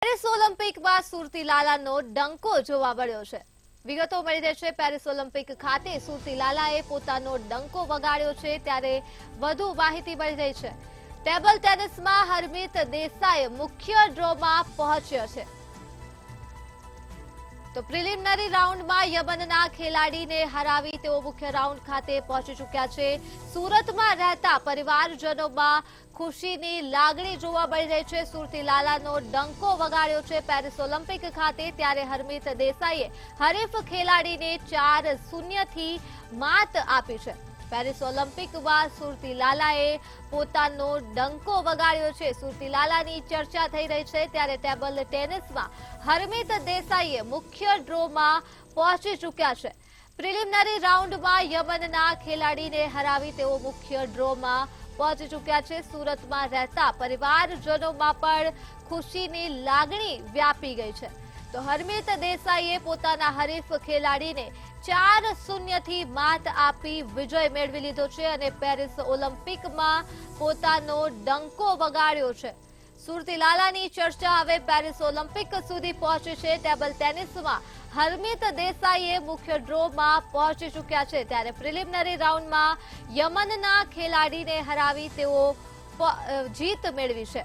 Paris ઓલિમ્પિકમાં સુરતી લાલાનો ડંકો જોવા મળ્યો છે। વિગતો મળી રહી છે। પેરિસ ઓલિમ્પિક ખાતે સુરતી લાલાએ પોતાનો ડંકો વગાડ્યો છે, ત્યારે વધુ માહિતી મળી રહી છે। ટેબલ ટેનિસમાં હરમીત દેસાઈ મુખ્ય ડ્રોમાં પહોંચ્યો છે। તો પ્રિલિમિનરી રાઉન્ડમાં યમનના ખેલાડીને હરાવી તેઓ મુખ્ય રાઉન્ડ ખાતે પહોંચી ચૂક્યા છે। સુરતમાં રહેતા પરિવારજનોમાં ખુશીની લાગણી જોવા મળી રહી છે। સુરતી લાલાનો ડંકો વગાડ્યો છે પેરિસ ઓલિમ્પિક ખાતે, ત્યારે હરમીત દેસાઈએ હરીફ ખેલાડીને 4-0 થી માત આપી છે। પેરિસ ઓલિમ્પિકમાં સુરતી લાલાએ પોતાનો ડંકો વગાડ્યો છે। સુરતી લાલાની ચર્ચા થઈ રહી છે, ત્યારે ટેબલ ટેનિસમાં હરમીત દેસાઈએ મુખ્ય ડ્રોમાં પહોંચી ચૂક્યા છે। પ્રિલિમિનરી રાઉન્ડમાં યમનના ખેલાડીને હરાવી તેઓ મુખ્ય ડ્રોમાં પહોંચી ચૂક્યા છે। સુરતમાં રહેતા પરિવારજનોમાં પણ ખુશીની લાગણી વ્યાપી ગઈ છે। તો હરમીત દેસાઈએ પોતાના હરીફ ખેલાડીને 4-0 થી માત આપી વિજય મેળવી લીધો છે અને પેરિસ ઓલિમ્પિકમાં પોતાનો ડંકો વગાડ્યો છે। સુરતી લાલાની ચર્ચા હવે પેરિસ ઓલિમ્પિક સુધી પહોંચી છે। ટેબલ ટેનિસમાં હરમીત દેસાઈએ મુખ્ય ડ્રોમાં પહોંચી ચૂક્યા છે, ત્યારે પ્રિલિમિનરી રાઉન્ડમાં યમનના ખેલાડીને હરાવી તેઓ જીત મેળવી છે।